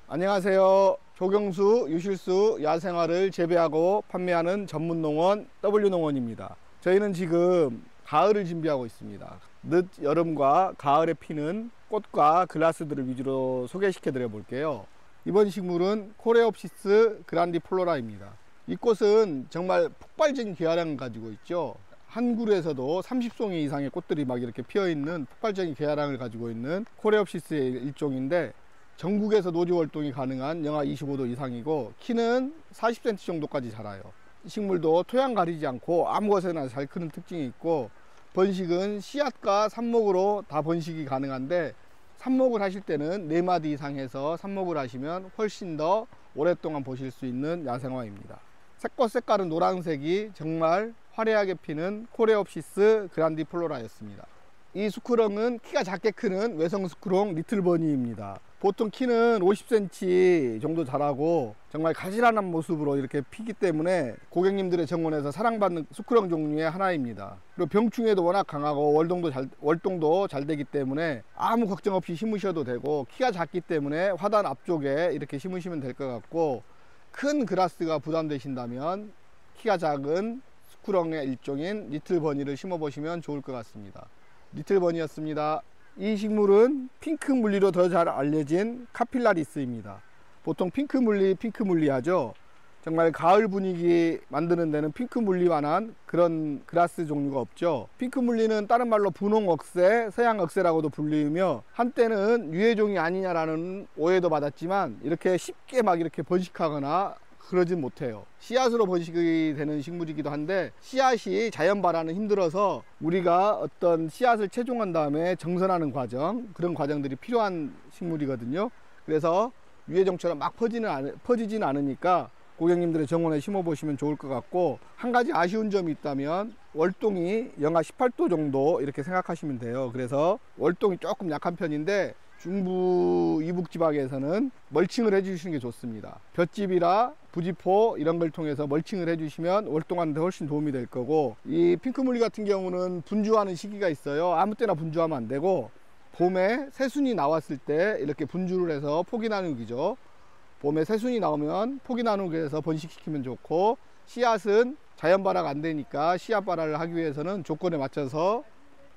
안녕하세요. 조경수, 유실수, 야생화를 재배하고 판매하는 전문농원 W농원입니다. 저희는 지금 가을을 준비하고 있습니다. 늦 여름과 가을에 피는 꽃과 글라스들을 위주로 소개시켜 드려 볼게요. 이번 식물은 코레옵시스 그란디플로라입니다. 이 꽃은 정말 폭발적인 개화량을 가지고 있죠. 한 그루에서도 30송이 이상의 꽃들이 막 이렇게 피어 있는 폭발적인 개화량을 가지고 있는 코레옵시스의 일종인데, 전국에서 노지 활동이 가능한 영하 25도 이상이고 키는 40cm 정도까지 자라요. 이 식물도 토양 가리지 않고 아무 곳에나 잘 크는 특징이 있고, 번식은 씨앗과 삽목으로 다 번식이 가능한데, 삽목을 하실 때는 4마디 이상 해서 삽목을 하시면 훨씬 더 오랫동안 보실 수 있는 야생화입니다. 색꽃 색깔은 노란색이 정말 화려하게 피는 코레옵시스 그란디플로라였습니다. 이 수크롱은 키가 작게 크는 외성 수크롱 리틀버니입니다. 보통 키는 50cm 정도 자라고 정말 가지런한 모습으로 이렇게 피기 때문에 고객님들의 정원에서 사랑받는 수크롱 종류의 하나입니다. 그리고 병충해도 워낙 강하고 월동도 잘 되기 때문에 아무 걱정 없이 심으셔도 되고, 키가 작기 때문에 화단 앞쪽에 이렇게 심으시면 될 것 같고, 큰 그라스가 부담되신다면 키가 작은 수크롱의 일종인 리틀버니를 심어 보시면 좋을 것 같습니다. 리틀버니였습니다. 이 식물은 핑크 물리로 더 잘 알려진 카필라리스입니다. 보통 핑크 물리 하죠. 정말 가을 분위기 만드는 데는 핑크 물리만한 그런 그라스 종류가 없죠. 핑크 물리는 다른 말로 분홍 억새, 서양 억새라고도 불리며, 한때는 유해종이 아니냐라는 오해도 받았지만 이렇게 쉽게 막 이렇게 번식하거나 그러진 못해요. 씨앗으로 번식이 되는 식물이기도 한데, 씨앗이 자연 발화는 힘들어서 우리가 어떤 씨앗을 채종한 다음에 정선하는 과정, 그런 과정들이 필요한 식물이거든요. 그래서 유해종처럼 막 퍼지지는 않으니까 고객님들의 정원에 심어 보시면 좋을 것 같고, 한 가지 아쉬운 점이 있다면 월동이 영하 18도 정도 이렇게 생각하시면 돼요. 그래서 월동이 조금 약한 편인데 중부 이북 지방에서는 멀칭을 해 주시는 게 좋습니다. 볏짚이라 부지포 이런 걸 통해서 멀칭을 해 주시면 월동하는 데 훨씬 도움이 될 거고, 이 핑크물리 같은 경우는 분주하는 시기가 있어요. 아무 때나 분주하면 안 되고, 봄에 새순이 나왔을 때 이렇게 분주를 해서 포기 나누기죠. 봄에 새순이 나오면 포기 나누기 해서 번식시키면 좋고, 씨앗은 자연 발화가 안 되니까 씨앗 발화를 하기 위해서는 조건에 맞춰서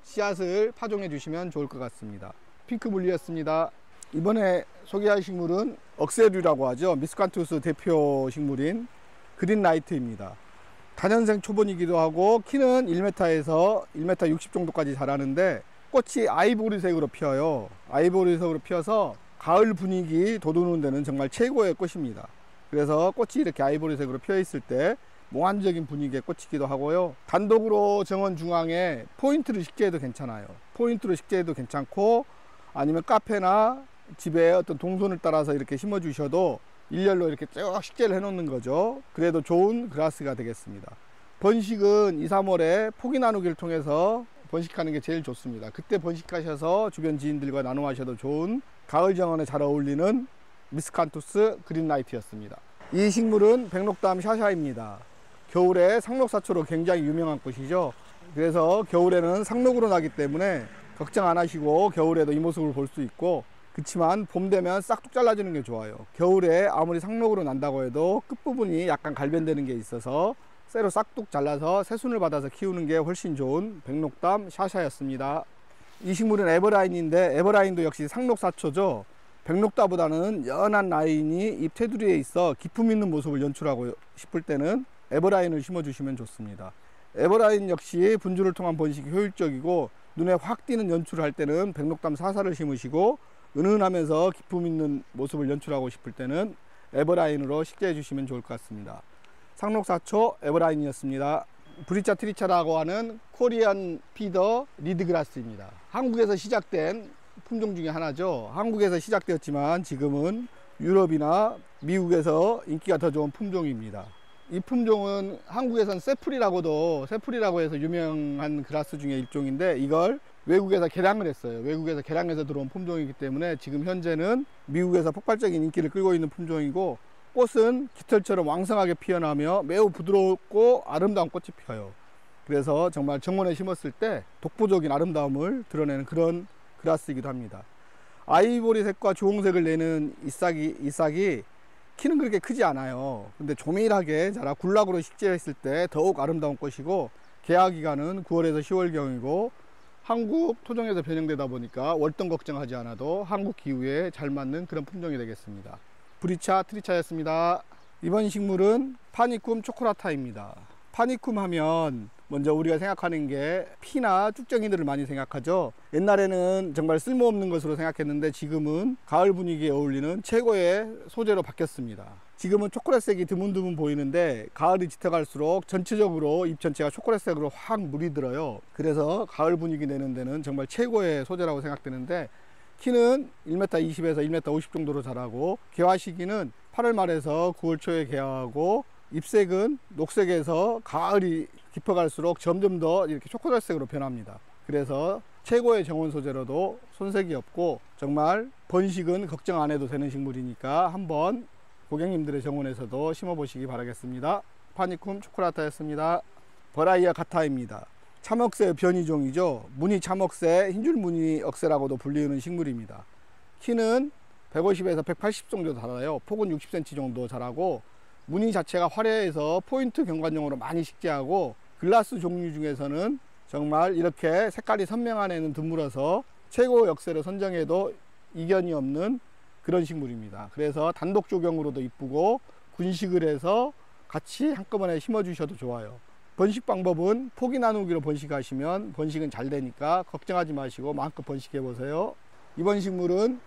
씨앗을 파종해 주시면 좋을 것 같습니다. 핑크물리였습니다. 이번에 소개할 식물은 억새류라고 하죠. 미스칸투스 대표 식물인 그린라이트입니다. 다년생 초본이기도 하고 키는 1m에서 1m 60 정도까지 자라는데, 꽃이 아이보리색으로 피어요. 아이보리색으로 피어서 가을 분위기 돋우는 데는 정말 최고의 꽃입니다. 그래서 꽃이 이렇게 아이보리색으로 피어 있을 때 몽환적인 분위기의 꽃이기도 하고요. 단독으로 정원 중앙에 포인트를 식재해도 괜찮아요. 포인트로 식재해도 괜찮고, 아니면 카페나 집에 어떤 동선을 따라서 이렇게 심어 주셔도 일렬로 이렇게 쭉 식재를 해 놓는 거죠. 그래도 좋은 그라스가 되겠습니다. 번식은 2, 3월에 포기 나누기를 통해서 번식하는 게 제일 좋습니다. 그때 번식하셔서 주변 지인들과 나눠 하셔도 좋은 가을 정원에 잘 어울리는 미스칸투스 그린라이트였습니다. 이 식물은 백록담 샤샤입니다. 겨울에 상록사초로 굉장히 유명한 꽃이죠. 그래서 겨울에는 상록으로 나기 때문에 걱정 안 하시고 겨울에도 이 모습을 볼 수 있고, 그렇지만 봄 되면 싹둑 잘라주는 게 좋아요. 겨울에 아무리 상록으로 난다고 해도 끝부분이 약간 갈변되는 게 있어서 쇠로 싹둑 잘라서 새순을 받아서 키우는 게 훨씬 좋은 백록담 샤샤였습니다. 이 식물은 에버라인인데, 에버라인도 역시 상록사초죠. 백록담보다는 연한 라인이 잎 테두리에 있어 기품 있는 모습을 연출하고 싶을 때는 에버라인을 심어 주시면 좋습니다. 에버라인 역시 분주를 통한 번식이 효율적이고, 눈에 확 띄는 연출을 할 때는 백록담 사사를 심으시고, 은은하면서 기품 있는 모습을 연출하고 싶을 때는 에버라인으로 식재해 주시면 좋을 것 같습니다. 상록사초 에버라인이었습니다. 브리차 트리차라고 하는 코리안 피더 리드그라스입니다. 한국에서 시작된 품종 중에 하나죠. 한국에서 시작되었지만 지금은 유럽이나 미국에서 인기가 더 좋은 품종입니다. 이 품종은 한국에선 세풀이라고 해서 유명한 그라스 중에 일종인데, 이걸 외국에서 개량을 했어요. 외국에서 개량해서 들어온 품종이기 때문에 지금 현재는 미국에서 폭발적인 인기를 끌고 있는 품종이고, 꽃은 깃털처럼 왕성하게 피어나며 매우 부드럽고 아름다운 꽃이 피어요. 그래서 정말 정원에 심었을 때 독보적인 아름다움을 드러내는 그런 그라스이기도 합니다. 아이보리색과 주홍색을 내는 이 싹이 키는 그렇게 크지 않아요. 근데 조밀하게 자라 굴락으로 식재했을 때 더욱 아름다운 꽃이고, 개화 기간은 9월에서 10월경이고 한국 토종에서 변형되다 보니까 월동 걱정하지 않아도 한국 기후에 잘 맞는 그런 품종이 되겠습니다. 브리차 트리차였습니다. 이번 식물은 파니쿰 초코라타입니다. 파니쿰 하면 먼저 우리가 생각하는 게 피나 쭉정이들을 많이 생각하죠. 옛날에는 정말 쓸모없는 것으로 생각했는데 지금은 가을 분위기에 어울리는 최고의 소재로 바뀌었습니다. 지금은 초콜릿색이 드문드문 보이는데 가을이 짙어갈수록 전체적으로 잎 전체가 초콜릿색으로 확 물이 들어요. 그래서 가을 분위기 내는 데는 정말 최고의 소재라고 생각되는데, 키는 1m20에서 1m50 정도로 자라고 개화 시기는 8월 말에서 9월 초에 개화하고, 잎색은 녹색에서 가을이 깊어갈수록 점점 더 이렇게 초콜릿색으로 변합니다. 그래서 최고의 정원 소재로도 손색이 없고 정말 번식은 걱정 안 해도 되는 식물이니까 한번 고객님들의 정원에서도 심어 보시기 바라겠습니다. 파니쿰 초코라타였습니다. 버라이아 가타입니다. 참억새 변이종이죠. 무늬 참억새, 흰줄 무늬 억새라고도 불리는 식물입니다. 키는 150에서 180 정도 자라요. 폭은 60cm 정도 자라고, 무늬 자체가 화려해서 포인트 경관용으로 많이 식재하고, 글라스 종류 중에서는 정말 이렇게 색깔이 선명한 애는 드물어서 최고 역세로 선정해도 이견이 없는 그런 식물입니다. 그래서 단독 조경으로도 이쁘고 군식을 해서 같이 한꺼번에 심어 주셔도 좋아요. 번식 방법은 포기 나누기로 번식하시면 번식은 잘 되니까 걱정하지 마시고 마음껏 번식해 보세요. 이번 식물은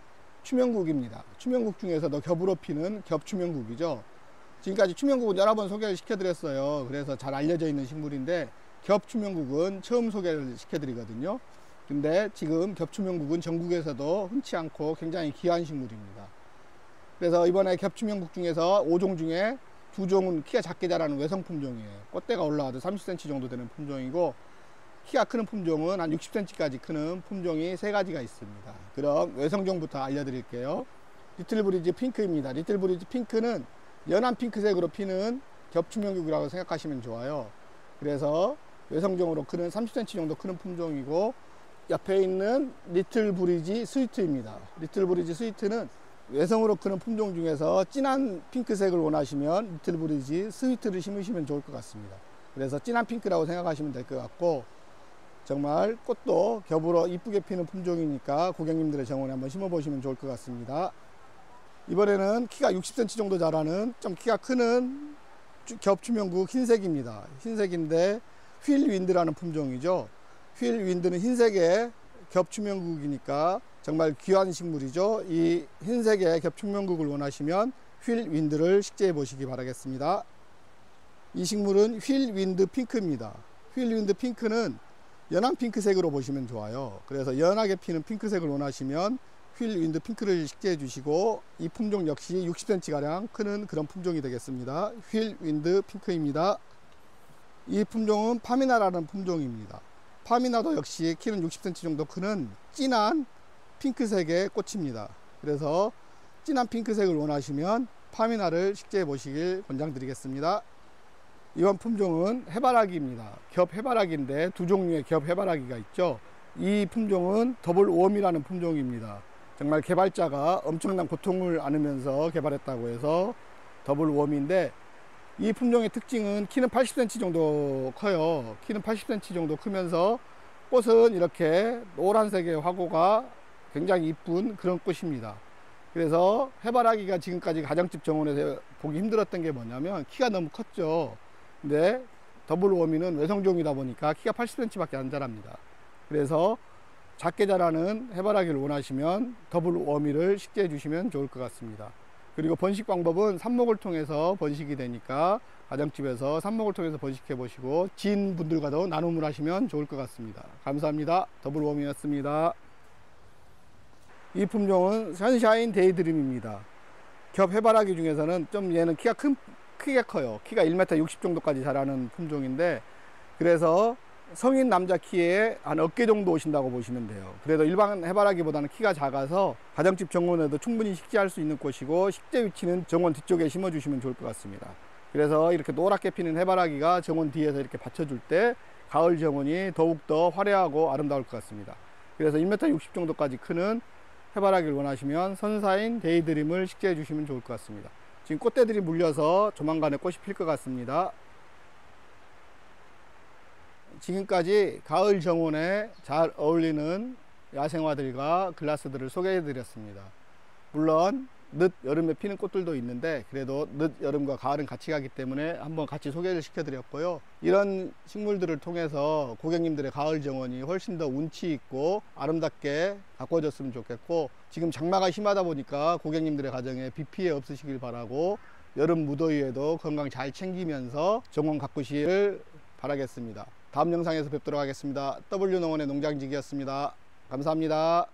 추명국입니다. 추명국 중에서도 겹으로 피는 겹추명국이죠. 지금까지 추명국은 여러 번 소개를 시켜드렸어요. 그래서 잘 알려져 있는 식물인데 겹추명국은 처음 소개를 시켜드리거든요. 근데 지금 겹추명국은 전국에서도 흔치 않고 굉장히 귀한 식물입니다. 그래서 이번에 겹추명국 중에서 5종 중에 2종은 키가 작게 자라는 외성 품종이에요. 꽃대가 올라와도 30cm 정도 되는 품종이고, 키가 크는 품종은 한 60cm까지 크는 품종이 3가지가 있습니다. 그럼 외성종부터 알려드릴게요. 리틀브리지 핑크입니다. 리틀브리지 핑크는 연한 핑크색으로 피는 겹추명국이라고 생각하시면 좋아요. 그래서 외성종으로 크는 30cm 정도 크는 품종이고, 옆에 있는 리틀브리지 스위트입니다. 리틀브리지 스위트는 외성으로 크는 품종 중에서 진한 핑크색을 원하시면 리틀브리지 스위트를 심으시면 좋을 것 같습니다. 그래서 진한 핑크라고 생각하시면 될 것 같고, 정말 꽃도 겹으로 이쁘게 피는 품종이니까 고객님들의 정원에 한번 심어 보시면 좋을 것 같습니다. 이번에는 키가 60cm 정도 자라는 좀 키가 크는 겹추명국 흰색입니다. 흰색인데 휠윈드라는 품종이죠. 휠윈드는 흰색의 겹추명국이니까 정말 귀한 식물이죠. 이 흰색의 겹추명국을 원하시면 휠윈드를 식재해 보시기 바라겠습니다. 이 식물은 휠윈드 핑크입니다. 휠윈드 핑크는 연한 핑크색으로 보시면 좋아요. 그래서 연하게 피는 핑크색을 원하시면 휠윈드 핑크를 식재해 주시고, 이 품종 역시 60cm 가량 크는 그런 품종이 되겠습니다. 휠윈드 핑크입니다. 이 품종은 파미나라는 품종입니다. 파미나도 역시 키는 60cm 정도 크는 진한 핑크색의 꽃입니다. 그래서 진한 핑크색을 원하시면 파미나를 식재해 보시길 권장드리겠습니다. 이번 품종은 해바라기입니다. 겹 해바라기인데 2종류의 겹 해바라기가 있죠. 이 품종은 더블 웜이라는 품종입니다. 정말 개발자가 엄청난 고통을 안으면서 개발했다고 해서 더블 웜인데, 이 품종의 특징은 키는 80cm 정도 커요. 키는 80cm 정도 크면서 꽃은 이렇게 노란색의 화고가 굉장히 이쁜 그런 꽃입니다. 그래서 해바라기가 지금까지 가정집 정원에서 보기 힘들었던 게 뭐냐면 키가 너무 컸죠. 근데 더블 워미는 외성종이다 보니까 키가 80cm 밖에 안 자랍니다. 그래서 작게 자라는 해바라기를 원하시면 더블 워미를 식재해 주시면 좋을 것 같습니다. 그리고 번식 방법은 삽목을 통해서 번식이 되니까 가정집에서 삽목을 통해서 번식해 보시고 지인 분들과도 나눔을 하시면 좋을 것 같습니다. 감사합니다. 더블 워미였습니다. 이 품종은 선샤인 데이드림입니다. 겹 해바라기 중에서는 좀 얘는 크게 커요. 키가 1m 60 정도까지 자라는 품종인데, 그래서 성인 남자 키에 한 어깨 정도 오신다고 보시면 돼요. 그래도 일반 해바라기보다는 키가 작아서 가정집 정원에도 충분히 식재할 수 있는 꽃이고, 식재 위치는 정원 뒤쪽에 심어 주시면 좋을 것 같습니다. 그래서 이렇게 노랗게 피는 해바라기가 정원 뒤에서 이렇게 받쳐줄 때 가을 정원이 더욱더 화려하고 아름다울 것 같습니다. 그래서 1m 60 정도까지 크는 해바라기를 원하시면 선사인 데이드림을 식재해 주시면 좋을 것 같습니다. 지금 꽃대들이 물려서 조만간에 꽃이 필 것 같습니다. 지금까지 가을 정원에 잘 어울리는 야생화들과 글라스들을 소개해 드렸습니다. 물론 늦 여름에 피는 꽃들도 있는데 그래도 늦 여름과 가을은 같이 가기 때문에 한번 같이 소개를 시켜 드렸고요. 이런 식물들을 통해서 고객님들의 가을 정원이 훨씬 더 운치 있고 아름답게 가꿔졌으면 좋겠고, 지금 장마가 심하다 보니까 고객님들의 가정에 비 피해 없으시길 바라고 여름 무더위에도 건강 잘 챙기면서 정원 가꾸시길 바라겠습니다. 다음 영상에서 뵙도록 하겠습니다. W농원의 농장지기였습니다. 감사합니다.